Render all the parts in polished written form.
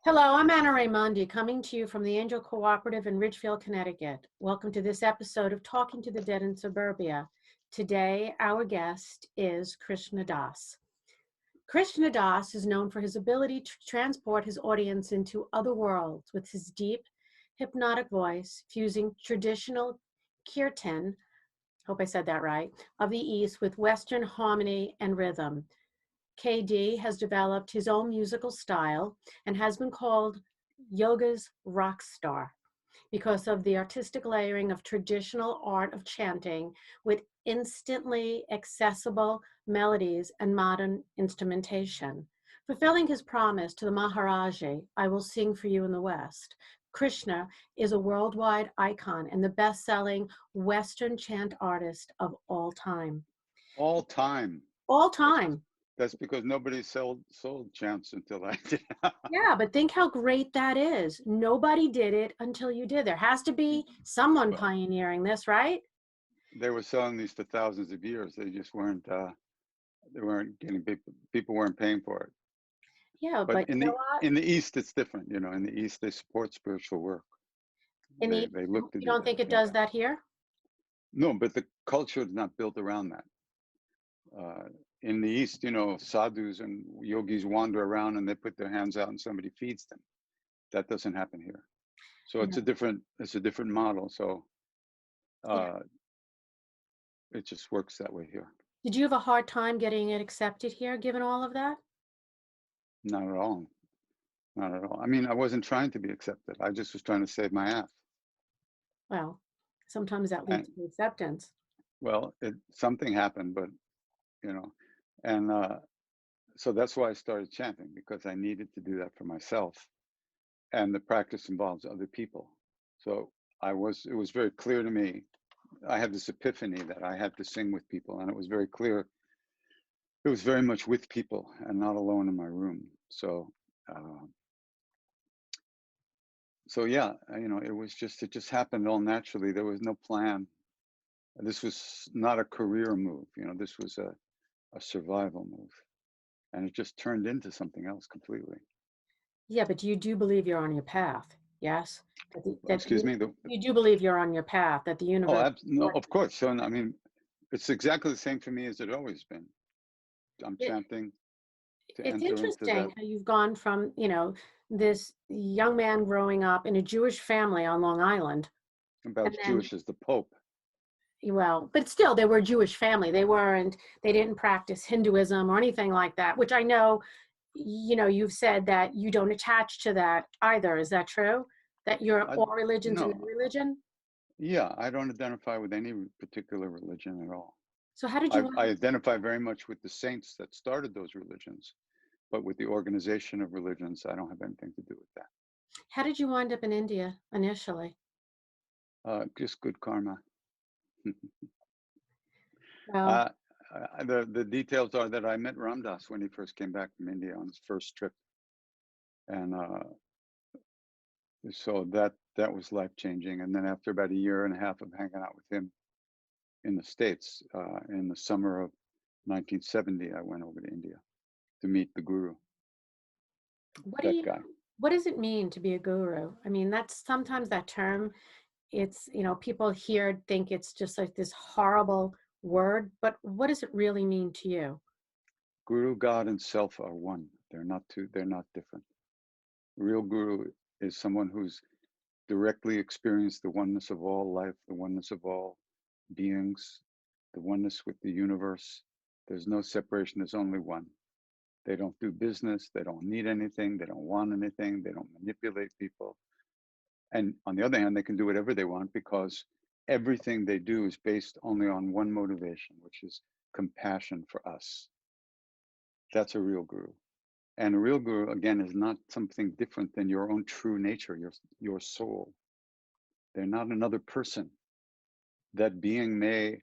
Hello, I'm Anna Raimondi, coming to you from the Angel Cooperative in Ridgefield, Connecticut. Welcome to this episode of Talking to the Dead in Suburbia. Today, our guest is Krishna Das. Krishna Das is known for his ability to transport his audience into other worlds with his deep, hypnotic voice, fusing traditional kirtan, hope I said that right, of the East with Western harmony and rhythm. KD has developed his own musical style and has been called yoga's rock star because of the artistic layering of traditional art of chanting with instantly accessible melodies and modern instrumentation. Fulfilling his promise to the Maharaji, I will sing for you in the West, Krishna is a worldwide icon and the best-selling Western chant artist of all time. All time. All time. That's because nobody sold chants until I did. Yeah, but think how great that is. Nobody did it until you did. There has to be someone pioneering this, right? They were selling these for thousands of years. They just weren't. They weren't getting people weren't paying for it. Yeah, but in you know what? in the East, it's different. You know, in the East, they support spiritual work. They look to You do don't that. think it Yeah. does that here? No, but the culture is not built around that. In the East, you know, sadhus and yogis wander around and they put their hands out and somebody feeds them. That doesn't happen here. So it's a different model. So it just works that way here. Did you have a hard time getting it accepted here, given all of that? Not at all. Not at all. I mean, I wasn't trying to be accepted. I just was trying to save my ass. Well, sometimes that leads to acceptance. Well, something happened, but you know, and so that's why I started chanting, because I needed to do that for myself, and the practice involves other people. So it was very clear to me. I had this epiphany that I had to sing with people, and it was very clear. It was very much with people and not alone in my room. So yeah, you know, it just happened all naturally. There was no plan. This was not a career move, you know, this was a survival move. And it just turned into something else completely. Yeah, but you do believe you're on your path, yes? Excuse me? You do believe you're on your path, that the universe. No, of course. So, I mean, it's exactly the same for me as it always been. I'm chanting to It's enter into that. interesting how you've gone from, you know, this young man growing up in a Jewish family on Long Island. About as Jewish as the Pope. Well, but still, they were a Jewish family. They didn't practice Hinduism or anything like that, which I know, you know, you've said that you don't attach to that either. Is that true? That you're all religions and no religion? Yeah, I don't identify with any particular religion at all. So how did you? I identify very much with the saints that started those religions, but with the organization of religions, I don't have anything to do with that. How did you wind up in India initially? Just good karma. Well, the details are that I met Ram Dass when he first came back from India on his first trip, and so that was life-changing. And then after about a year and a half of hanging out with him in the States, in the summer of 1970, I went over to India to meet the guru. What does it mean to be a guru? I mean, that's sometimes that term, it's, you know, people here think it's just like this horrible word, but what does it really mean to you? Guru, God, and self are one. They're not different. Real guru is someone who's directly experienced the oneness of all life, the oneness of all beings, the oneness with the universe. There's no separation, there's only one. They don't do business, they don't need anything, they don't want anything, they don't manipulate people. And on the other hand, they can do whatever they want because everything they do is based only on one motivation, which is compassion for us. That's a real guru. And a real guru, again, is not something different than your own true nature, your soul. They're not another person. That being may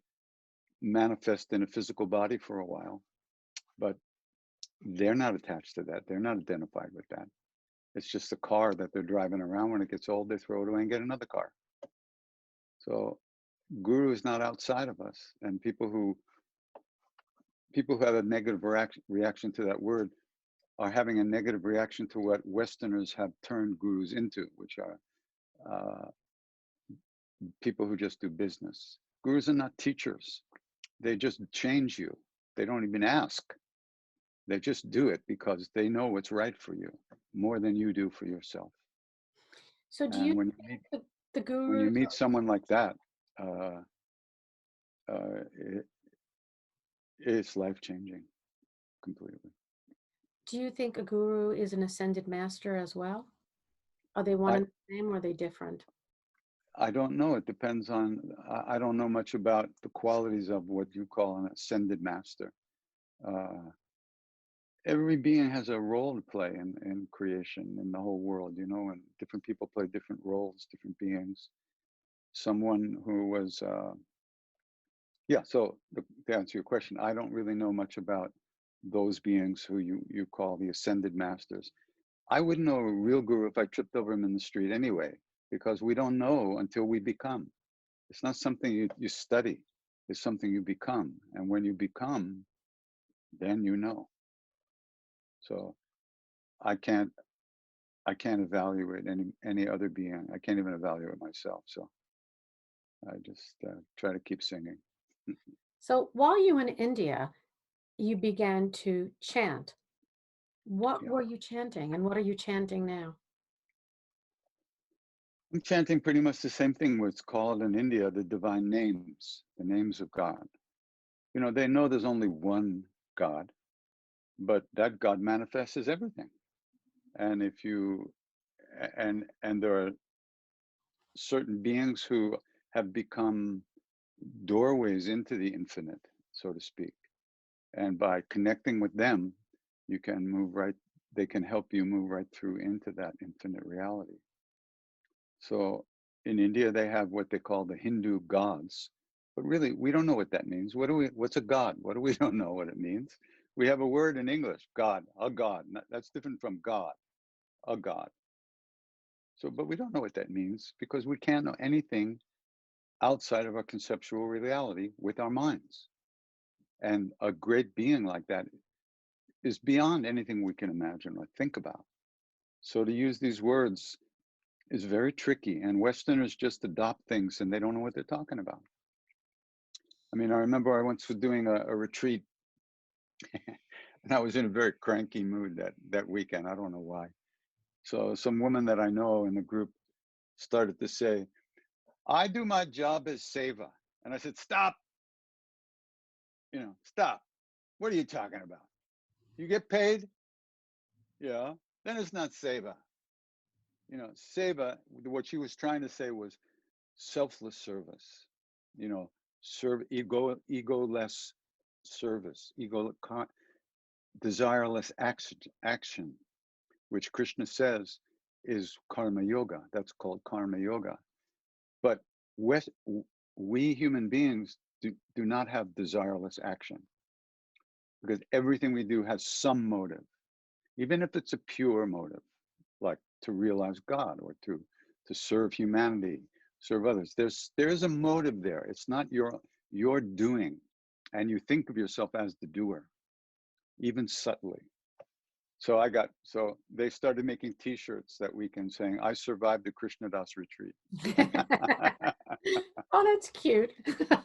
manifest in a physical body for a while, but they're not attached to that. They're not identified with that. It's just a car that they're driving around. When it gets old, they throw it away and get another car. So guru is not outside of us. And people who have a negative reaction to that word are having a negative reaction to what Westerners have turned gurus into, which are uh, people who just do business. Gurus are not teachers. They just change you. They don't even ask. They just do it because they know what's right for you more than you do for yourself. So do And you think the when you gurus, meet someone like that, uh, it, it's life changing completely. do you think a guru is an ascended master as well? Are they one I and the same or are they different? I don't know. It depends on. I don't know much about the qualities of what you call an ascended master. Uh, every being has a role to play in creation in the whole world, and different people play different roles, different beings. Someone who was, yeah. So to answer your question, I don't really know much about those beings who you call the ascended masters. I wouldn't know a real guru if I tripped over him in the street anyway, because we don't know until we become. It's not something you study. It's something you become. And when you become, then you know. So I can't I can't evaluate any other being. I can't even evaluate myself. So I just try to keep singing. So while you were in India, you began to chant. What Yeah. were you chanting and what are you chanting now? I'm chanting pretty much the same thing, what's called in India the divine names, the names of God. They know there's only one God, but that God manifests as everything. And if you and there are certain beings who have become doorways into the infinite, so to speak. And by connecting with them, you can move right, they can help you move right through into that infinite reality. So in India, they have what they call the Hindu gods. But really, we don't know what that means. What's a god? What do we don't know what it means? We have a word in English, God, a god. That's different from God, a god. So, but we don't know what that means because we can't know anything outside of our conceptual reality with our minds. And a great being like that is beyond anything we can imagine or think about. So to use these words is very tricky, and Westerners just adopt things and they don't know what they're talking about. I mean, I remember I once was doing a retreat and I was in a very cranky mood that weekend. I don't know why. So some woman that I know in the group started to say, I do my job as seva. And I said, stop, stop. What are you talking about? You get paid? Yeah. Then it's not seva. Seva, what she was trying to say was selfless service, serve egoless service, desireless action, which Krishna says is karma yoga. That's called karma yoga. But we human beings do not have desireless action because everything we do has some motive, even if it's a pure motive, like to realize God or to serve humanity, serve others. There's a motive there. It's not your doing, and you think of yourself as the doer, even subtly. So they started making T-shirts that weekend saying, "I survived the Krishna Das retreat." Oh, that's cute.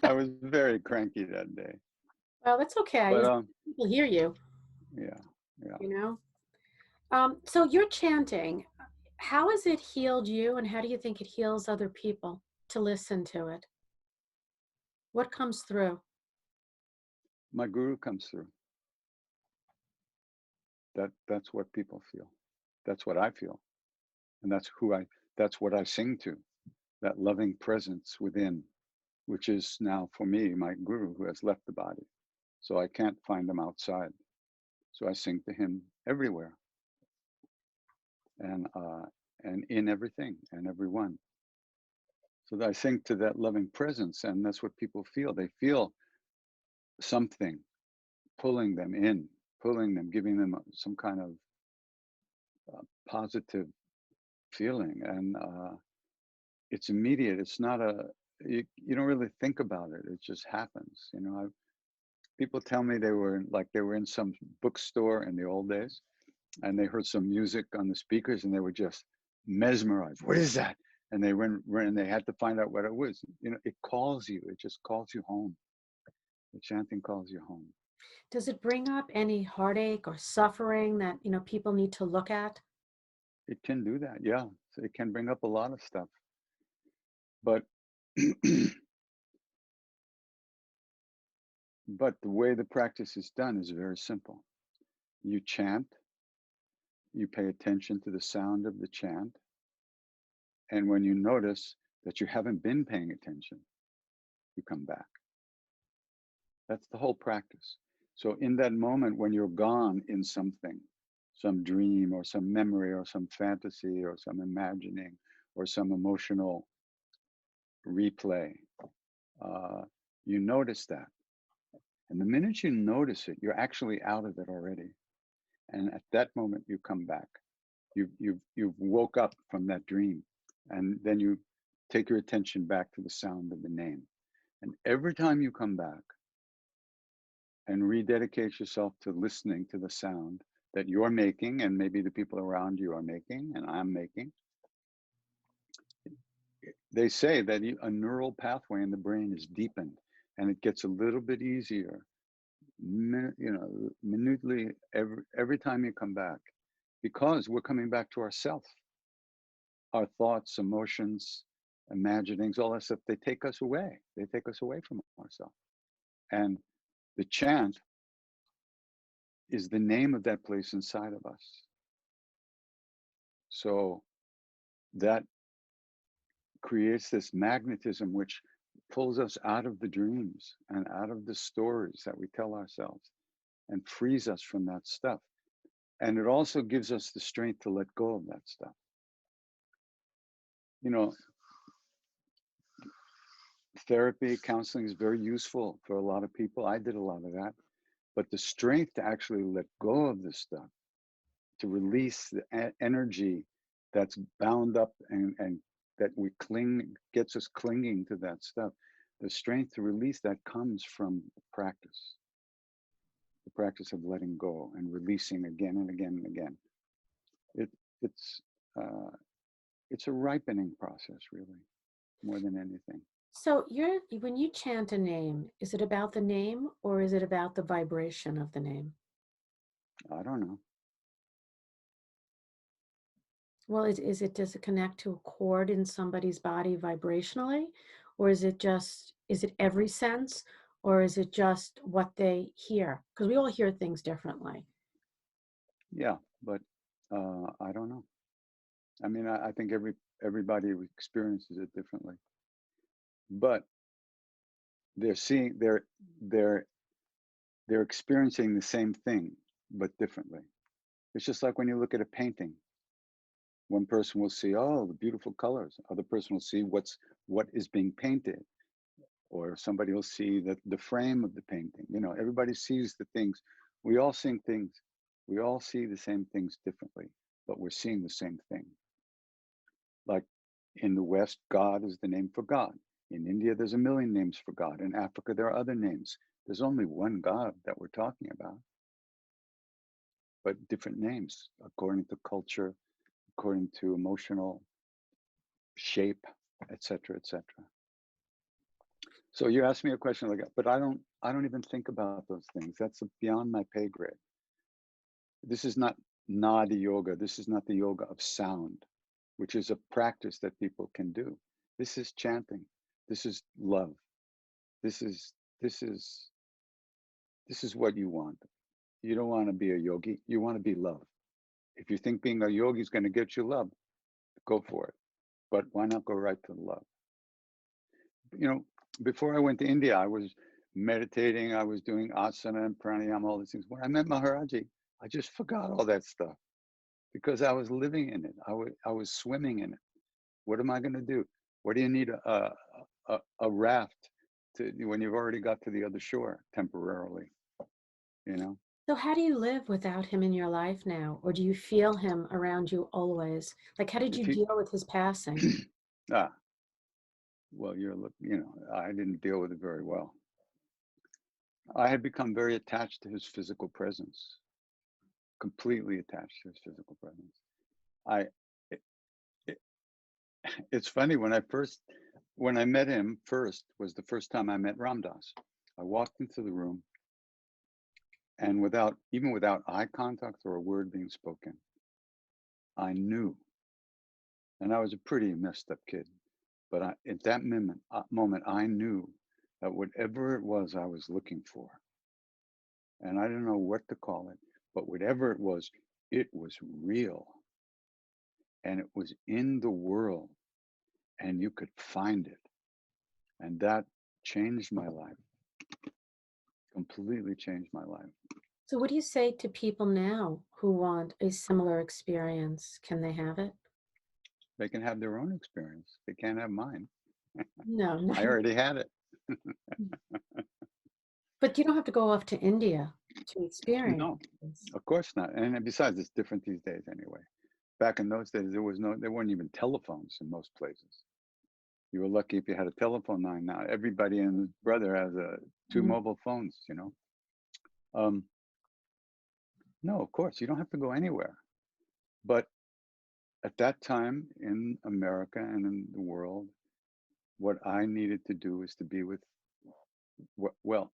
I was very cranky that day, Well, that's okay. but People hear you, yeah, yeah. you know? So you're chanting. How has it healed you and how do you think it heals other people to listen to it? What comes through? My guru comes through. That's what people feel. That's what I feel, and that's what I sing to. That loving presence within, which is now for me my guru who has left the body. So I can't find him outside. So I sing to him everywhere and in everything and everyone. So that I sing to that loving presence, and that's what people feel. They feel something pulling them in, pulling them, giving them some kind of positive feeling, and it's immediate. It's not you don't really think about it. It just happens. People tell me they were in some bookstore in the old days, and they heard some music on the speakers, and they were just mesmerized. What is that? And they went and they had to find out what it was. You know, it calls you. It just calls you home. The chanting calls you home. Does it bring up any heartache or suffering that, people need to look at? It can do that, yeah. So it can bring up a lot of stuff. But but the way the practice is done is very simple. You chant, you pay attention to the sound of the chant, and when you notice that you haven't been paying attention, you come back. That's the whole practice. So in that moment when you're gone in something, some dream or some memory or some fantasy or some imagining or some emotional replay, you notice that. And the minute you notice it, you're actually out of it already. And at that moment, you come back. You've woke up from that dream, and then you take your attention back to the sound of the name. And every time you come back and rededicate yourself to listening to the sound that you're making, and maybe the people around you are making, and I'm making, they say that a neural pathway in the brain is deepened, and it gets a little bit easier minutely every time you come back, because we're coming back to ourself. Our thoughts, emotions, imaginings, all that stuff, they take us away. They take us away from ourselves. And the chant is the name of that place inside of us. So that creates this magnetism which pulls us out of the dreams and out of the stories that we tell ourselves and frees us from that stuff. And it also gives us the strength to let go of that stuff. You know, therapy, counseling is very useful for a lot of people. I did a lot of that. But the strength to actually let go of this stuff, to release the energy that's bound up and that we gets us clinging to that stuff. The strength to release that comes from practice. The practice of letting go and releasing again and again and again. It's a ripening process, really, more than anything. So when you chant a name, is it about the name or is it about the vibration of the name? I don't know. Well, does it connect to a chord in somebody's body vibrationally? Or is it every sense? Or is it just what they hear? Because we all hear things differently. Yeah, but I don't know. I mean, I think everybody experiences it differently, but they're seeing they're experiencing the same thing, but differently. It's just like when you look at a painting. One person will see, oh, the beautiful colors. Other person will see what is being painted, or somebody will see the frame of the painting. You know, everybody sees the things. We all see things. We all see the same things differently, but we're seeing the same thing. Like in the West, God is the name for God. In India, there's a million names for God. In Africa, there are other names. There's only one God that we're talking about, but different names according to culture, according to emotional shape, etc., etc. So you asked me a question like that, but I don't even think about those things. That's beyond my pay grade. This is not nada yoga. This is not the yoga of sound, which is a practice that people can do. This is chanting. This is love. This is this is this is what you want. You don't want to be a yogi. You want to be love. If you think being a yogi is going to get you love, go for it. But why not go right to the love? You know, before I went to India, I was meditating. I was doing asana and pranayama, all these things. When I met Maharaji, I just forgot all that stuff because I was living in it. I was swimming in it. What am I going to do? What do you need a raft to when you've already got to the other shore temporarily? You know. So how do you live without him in your life now? Or do you feel him around you always? Like, how did you If you deal with his passing? ah well, I didn't deal with it very well. I had become very attached to his physical presence. completely attached to his physical presence. I, it, it, it's funny when I met him first was the first time I met Ram Dass. I walked into the room, and even without eye contact or a word being spoken, I knew. And I was a pretty messed up kid, but at that moment, I knew that whatever it was I was looking for, and I didn't know what to call it, but whatever it was real, and it was in the world, and you could find it. And that changed my life, completely changed my life. So what do you say to people now who want a similar experience? Can they have it? They can have their own experience. They can't have mine. No, no. I already had it. But you don't have to go off to India to experience No, this. of course not. And besides, it's different these days anyway. Back in those days, there weren't even telephones in most places. You were lucky if you had a telephone line. Now everybody and his brother has two mobile phones, you know. No, of course, you don't have to go anywhere. But at that time in America and in the world, what I needed to do is to be with, well,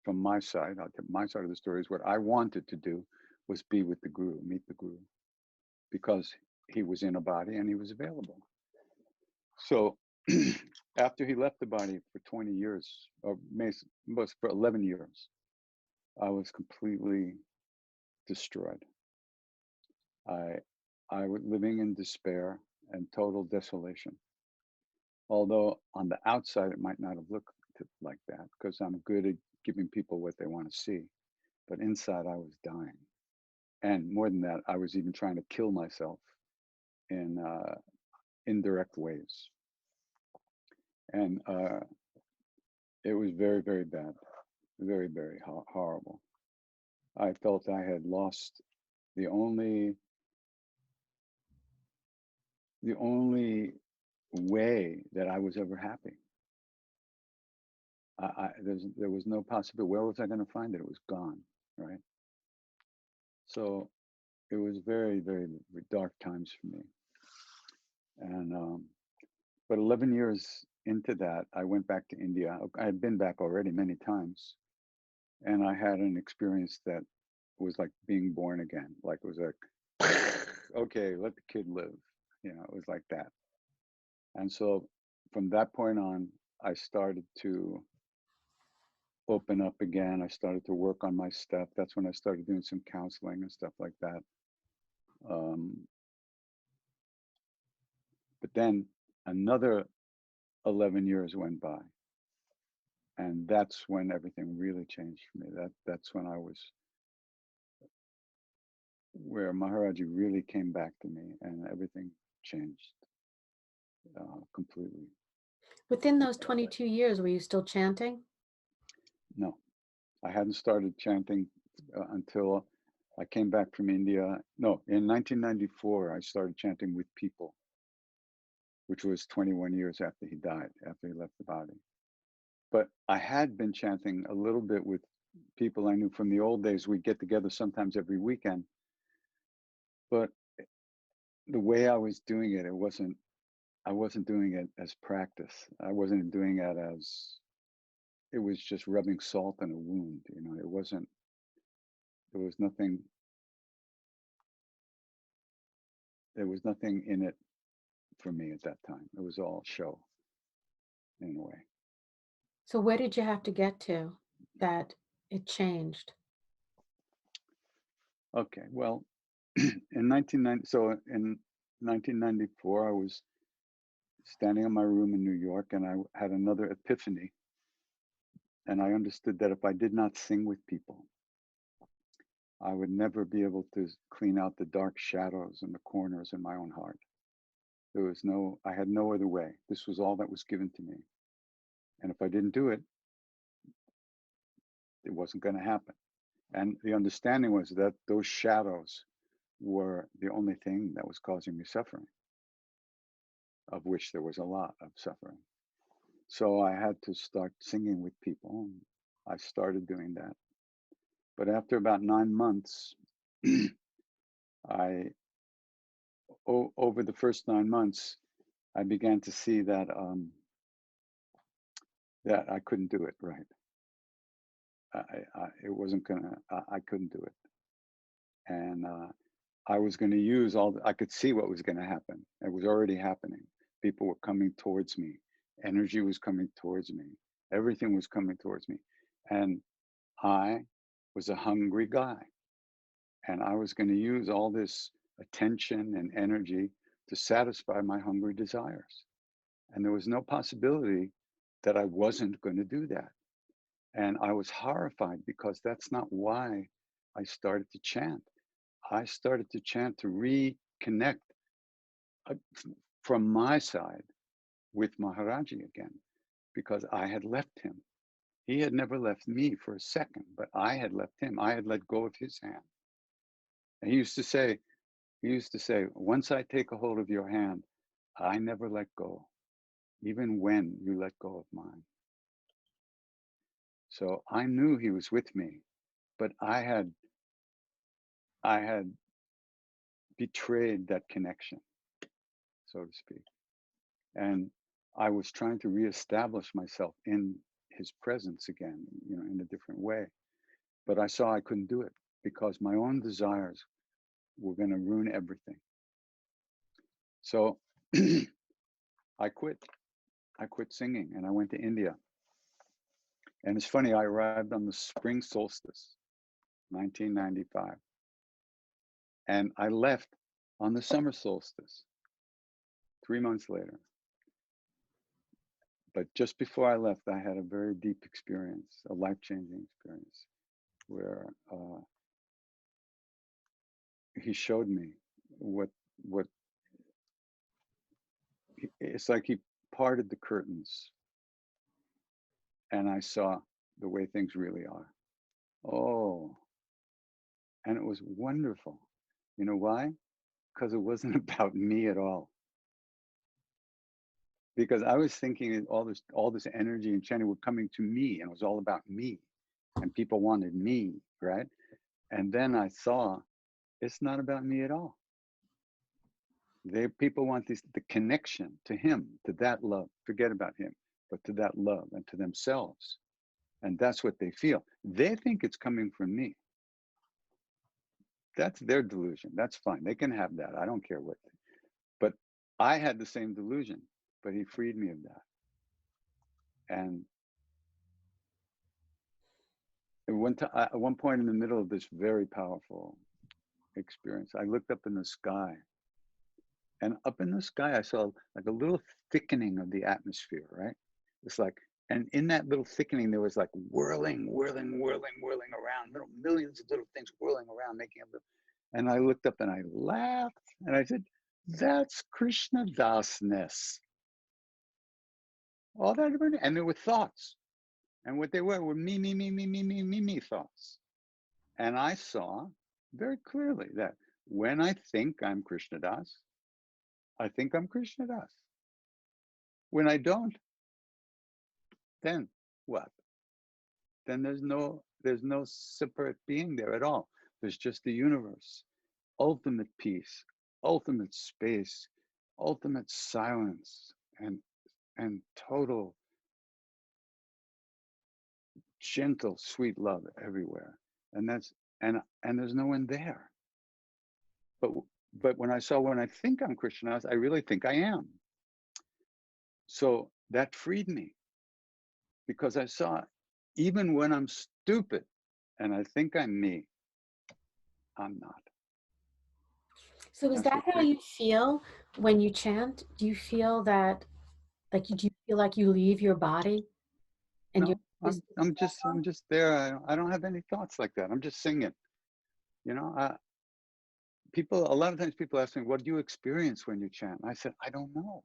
from my side, my side of the story is what I wanted to do was be with the Guru, meet the Guru, because he was in a body and he was available. So after he left the body for 20 years, or most for 11 years, I was completely destroyed. I was living in despair and total desolation. Although on the outside, it might not have looked like that because I'm good at giving people what they want to see. But inside, I was dying. And more than that, I was even trying to kill myself in indirect ways. And it was very, very bad, very, very horrible. I felt I had lost the only way that I was ever happy. There was no possibility. Where was I going to find it? It was gone, right? So it was very, very dark times for me. And but 11 years into that, I went back to India. I had been back already many times, and I had an experience that was like being born again. Like it was like, okay, let the kid live. You know, it was like that. And so from that point on, I started to open up again. I started to work on my stuff. That's when I started doing some counseling and stuff like that. But then another 11 years went by. And that's when everything really changed for me. That's when I was where Maharaji really came back to me and everything changed completely. Within those 22 years, were you still chanting? No, I hadn't started chanting until I came back from India. No, in 1994, I started chanting with people, which was 21 years after he died, after he left the body. But I had been chanting a little bit with people I knew from the old days. We'd get together sometimes every weekend. But the way I was doing it, I wasn't doing it as practice. I wasn't doing it as, it was just rubbing salt in a wound. You know, there was nothing in it for me at that time. It was all show in a way. So where did you have to get to that it changed? Okay, well, in 1994, I was standing in my room in New York, and I had another epiphany. And I understood that if I did not sing with people, I would never be able to clean out the dark shadows and the corners in my own heart. I had no other way. This was all that was given to me. And if I didn't do it, it wasn't going to happen. And the understanding was that those shadows were the only thing that was causing me suffering, of which there was a lot of suffering. So I had to start singing with people. I started doing that. But after about 9 months, I over the first 9 months, I began to see that that I couldn't do it right. It wasn't gonna. I couldn't do it, and I was going to use all. I could see what was going to happen. It was already happening. People were coming towards me. Energy was coming towards me. Everything was coming towards me, and I was a hungry guy, and I was going to use all this attention and energy to satisfy my hungry desires. And there was no possibility that I wasn't going to do that. And I was horrified because that's not why I started to chant. I started to chant to reconnect uh, from my side with Maharaji again, because I had left him. He had never left me for a second, but I had left him. I had let go of his hand. And he used to say, once I take a hold of your hand, I never let go, even when you let go of mine. So I knew he was with me, but I had betrayed that connection, so to speak. And I was trying to reestablish myself in his presence again, in a different way. But I saw I couldn't do it because my own desires were going to ruin everything. So I quit. I quit singing and I went to India. And it's funny, I arrived on the spring solstice, 1995. And I left on the summer solstice, 3 months later. But just before I left, I had a very deep experience, a life-changing experience, where he showed me what it's like. He parted the curtains, and I saw the way things really are. Oh, and it was wonderful. You know why? Because it wasn't about me at all. Because I was thinking all this energy and chanting were coming to me, and it was all about me, and people wanted me, right? And then I saw it's not about me at all. People want the connection to him, to that love. Forget about him, but to that love and to themselves. And that's what they feel. They think it's coming from me. That's their delusion. That's fine. They can have that. I don't care what. But I had the same delusion, but he freed me of that. And at one point in the middle of this very powerful experience, I looked up in the sky. And up in the sky, I saw like a little thickening of the atmosphere, right? It's like, and in that little thickening, there was like whirling around, little millions of little things whirling around, making a little. And I looked up and I laughed and I said, that's Krishna dasness. All that, and there were thoughts. And what they were me thoughts. And I saw very clearly that when I think I'm Krishna Das, I think I'm Krishna Das. When I don't, then what? Then there's no separate being there at all. There's just the universe, ultimate peace, ultimate space, ultimate silence, and total gentle, sweet love everywhere. And there's no one there. But when I think I'm Krishna, I really think I am. So that freed me, because I saw, even when I'm stupid and I think I'm me, I'm not. So is That's that what how you feel when you chant? Do you feel that, like, do you feel like you leave your body and you're No, I'm just there. I don't have any thoughts like that. I'm just singing. You know, a lot of times people ask me, what do you experience when you chant? And I said, I don't know.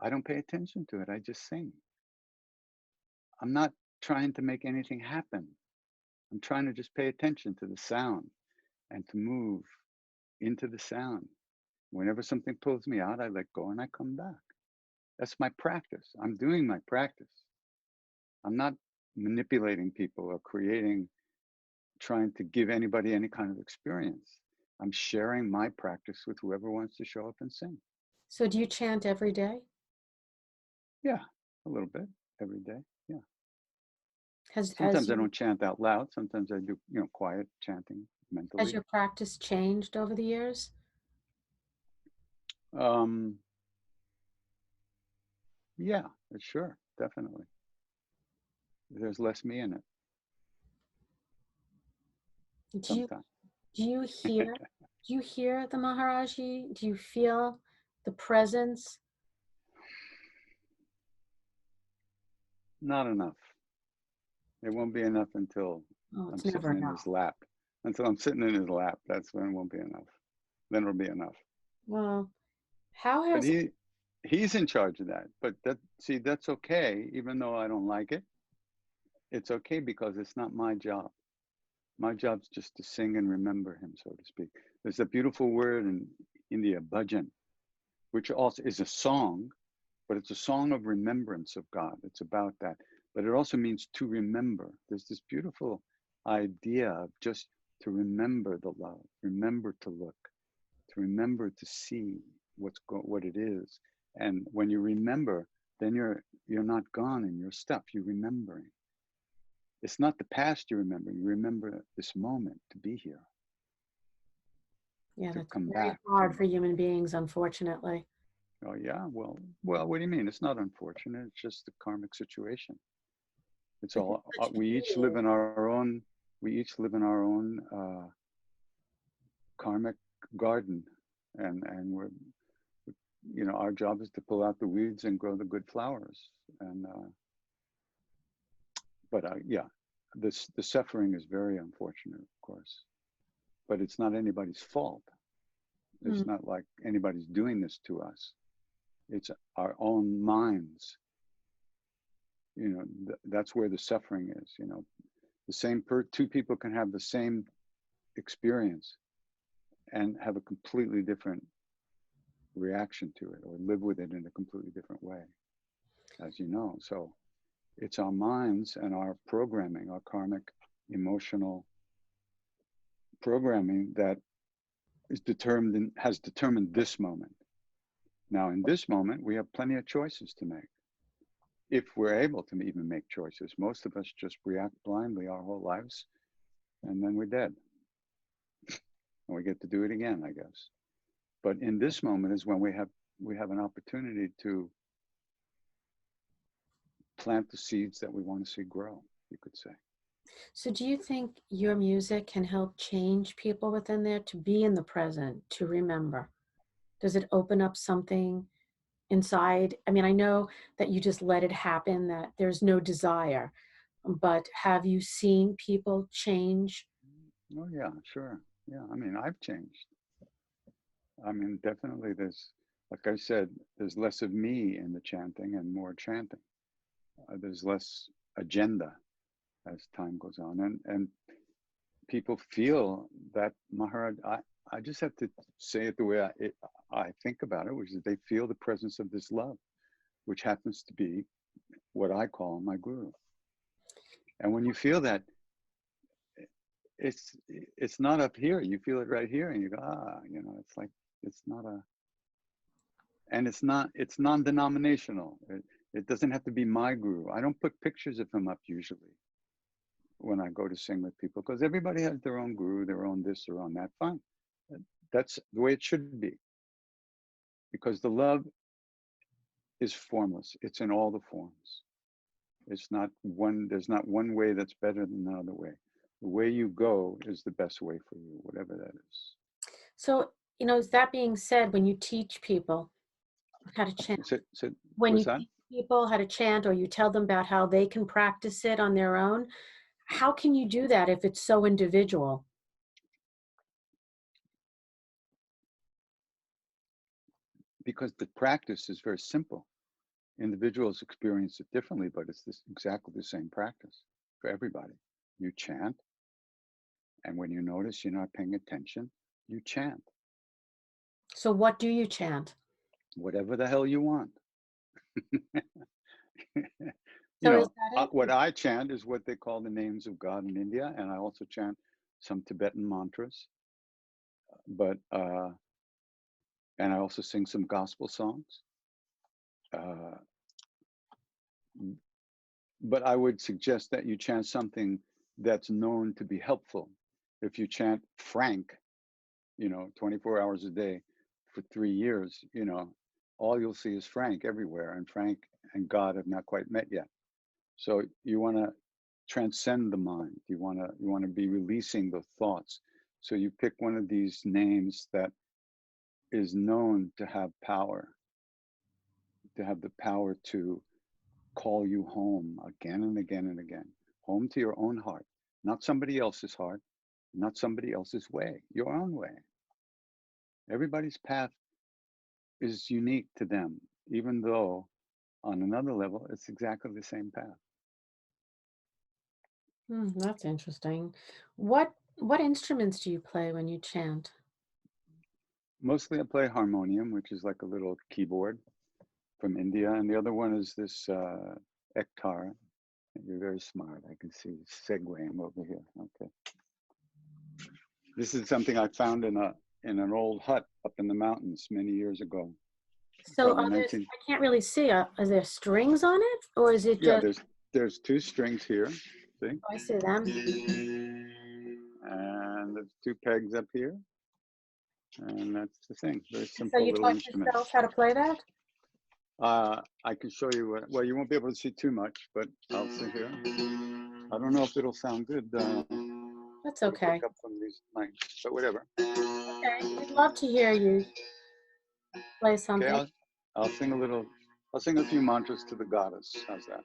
I don't pay attention to it. I just sing. I'm not trying to make anything happen. I'm trying to just pay attention to the sound and to move into the sound. Whenever something pulls me out, I let go and I come back. That's my practice. I'm doing my practice. I'm not manipulating people or trying to give anybody any kind of experience. I'm sharing my practice with whoever wants to show up and sing. So do you chant every day? Yeah, a little bit every day. Yeah. Has Sometimes I don't chant out loud. Sometimes I do, quiet chanting has mentally. your practice changed over the years? Um, yeah, sure, definitely. There's less me in it Do you sometimes. do you hear do you hear the Maharaji? Do you feel the presence? Not enough. It won't be enough until Oh, I'm it's never sitting in enough. his lap. Until I'm sitting in his lap, that's when it won't be enough. Then it'll be enough. Well, how But has he's in charge of that. But that's okay, even though I don't like it. It's okay because it's not my job. My job's just to sing and remember him, so to speak. There's a beautiful word in India, bhajan, which also is a song, but it's a song of remembrance of God. It's about that. But it also means to remember. There's this beautiful idea of just to remember the love, remember to look, to remember to see what it is. And when you remember, then you're not gone in your stuff. You're remembering. It's not the past you remember. You remember this moment to be here, yeah, to that's come very back hard to. for human beings, unfortunately. Oh yeah, well. What do you mean? It's not unfortunate. It's just a karmic situation. It's But there's all such we each beauty live in our own. We each live in our own karmic garden, and we're, our job is to pull out the weeds and grow the good flowers. And but yeah, the suffering is very unfortunate, of course. But it's not anybody's fault. in. It's not like anybody's doing this to us. It's our own minds. That's where the suffering is. The same two people can have the same experience and have a completely different reaction to it, or live with it in a completely different way, as you know. So it's our minds and our programming, our karmic emotional programming that has determined this moment. Now, in this moment, we have plenty of choices to make. If we're able to even make choices, most of us just react blindly our whole lives, and then we're dead. And we get to do it again, I guess. But in this moment is when we have an opportunity to plant the seeds that we want to see grow, you could say. So do you think your music can help change people within there to be in the present, to remember? Does it open up something inside? I mean, I know that you just let it happen, that there's no desire, but have you seen people change? Oh yeah, sure. Yeah, I mean, I've changed. I mean, definitely like I said, there's less of me in the chanting and more chanting. There's less agenda as time goes on, and people feel that Maharaj. I just have to say it the way I think about it, which is they feel the presence of this love, which happens to be what I call my guru. And when you feel that, it's not up here. You feel it right here, and you go, it's like it's not a, and it's non-denominational. It doesn't have to be my guru. I don't put pictures of him up usually when I go to sing with people, because everybody has their own guru, their own this, their own that. Fine, that's the way it should be, because the love is formless. It's in all the forms. It's not one. There's not one way that's better than another way. The way you go is the best way for you, whatever that is. So, that being said, when you teach people how to chant, So when what's you that? teach people how to chant or you tell them about how they can practice it on their own, how can you do that if it's so individual? Because the practice is very simple. Individuals experience it differently, but it's exactly the same practice for everybody. You chant, and when you notice you're not paying attention, you chant So what do you chant? whatever the hell you want. So is that What it? I chant is what they call the names of God in India, and I also chant some Tibetan mantras. And I also sing some gospel songs. But I would suggest that you chant something that's known to be helpful. If you chant Frank, 24 hours a day for 3 years, all you'll see is Frank everywhere, and Frank and God have not quite met yet. So you want to transcend the mind. You want to be releasing the thoughts. So you pick one of these names that is known to have power, to have the power to call you home again and again and again, home to your own heart, not somebody else's heart, not somebody else's way, your own way. Everybody's path is unique to them, even though on another level, it's exactly the same path. That's interesting. What instruments do you play when you chant? Mostly I play harmonium, which is like a little keyboard from India. And the other one is this ektar. You're very smart. I can see segueing over here. Okay. This is something I found in an old hut up in the mountains many years ago. So Probably I can't really see. Are there strings on it, or is it Yeah, just? there's 2 strings here. See? I see them. And there's 2 pegs up here. And that's the thing. Very So simple you little taught instrument. yourself how to play that? I can show you well, you won't be able to see too much, but I'll sit here. I don't know if it'll sound good. That's okay. Pick up from these mics, but whatever. Okay, we'd love to hear you play something. Okay, I'll sing a few mantras to the goddess. How's that?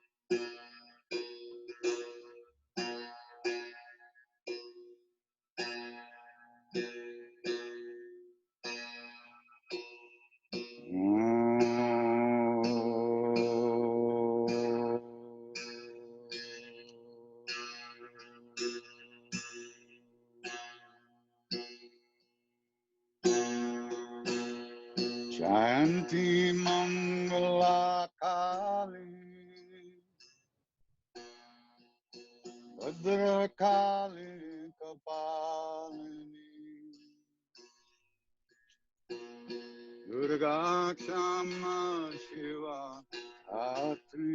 Chanting Mangala Kali Bhadra Kali Kapalini Durga Kshama Shiva Atri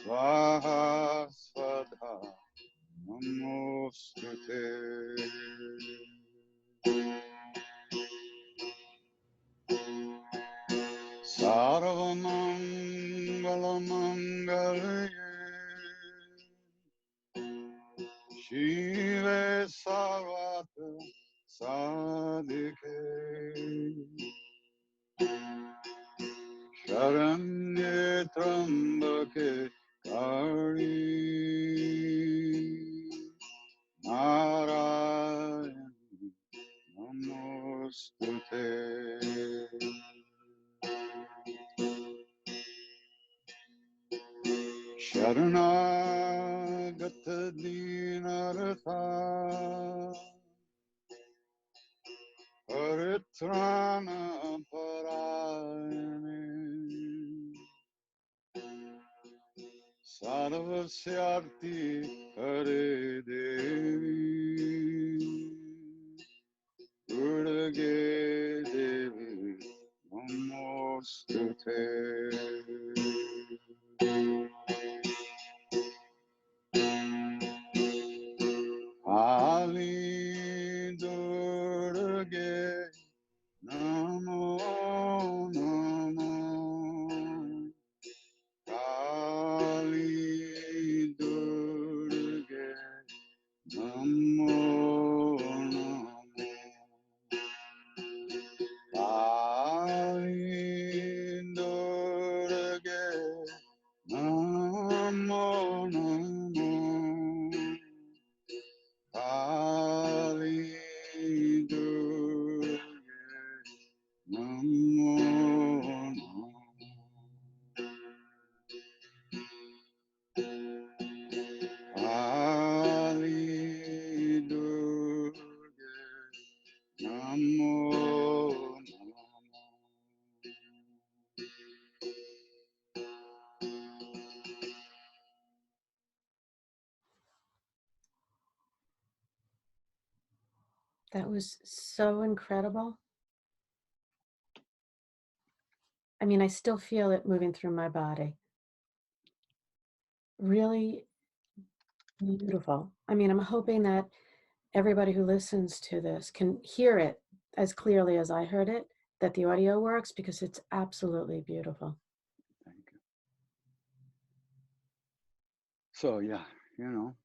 Swaha Swadha Namostute Sarvanangalamangalye Shive Sarvata Sadike Sharanye Trambake Kari Narayani Namostute Sharanagata Dinartha Paritrana Parayane Sarvasyarti Hare Devi Durge Devi Namostute Ali Durge Namo Namo Kali Durge Namo Namo Kali That was so incredible. I mean, I still feel it moving through my body. Really beautiful. I mean, I'm hoping that everybody who listens to this can hear it as clearly as I heard it, that the audio works, because it's absolutely beautiful. Thank you. So yeah, you know,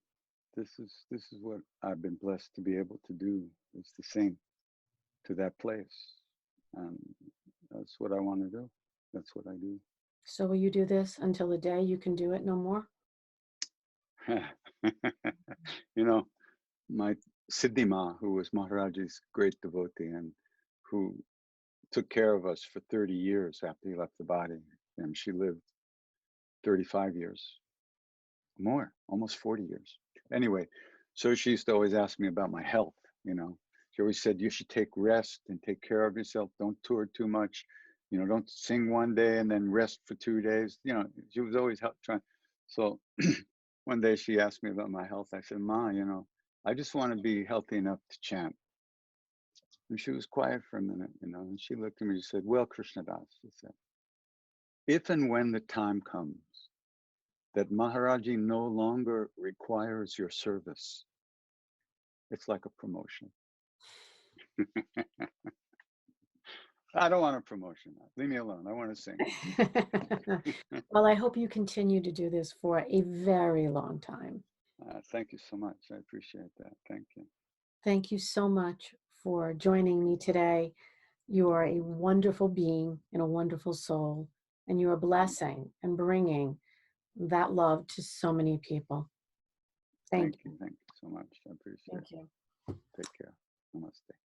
this is what I've been blessed to be able to do. It's the same to that place, and that's what I want to do. That's what I do. So will you do this until the day you can do it no more? You know, my Siddhi Ma, who was Maharaji's great devotee and who took care of us for 30 years after he left the body, and she lived 35 years more, almost 40 years. Anyway, so she used to always ask me about my health, you know. She always said, you should take rest and take care of yourself. Don't tour too much. You know, don't sing one day and then rest for 2 days. You know, she was always trying. So one day she asked me about my health. I said, Ma, you know, I just want to be healthy enough to chant. And she was quiet for a minute, you know, and she looked at me and said, well, Krishna Das, she said, if and when the time comes that Maharaji no longer requires your service, it's like a promotion. I don't want a promotion. Leave me alone. I want to sing. Well, I hope you continue to do this for a very long time. Thank you so much. I appreciate that. Thank you. Thank you so much for joining me today. You are a wonderful being and a wonderful soul, and you're a blessing and bringing that love to so many people. Thank you. Thank you so much. I appreciate it. Thank you. Take care. Namaste.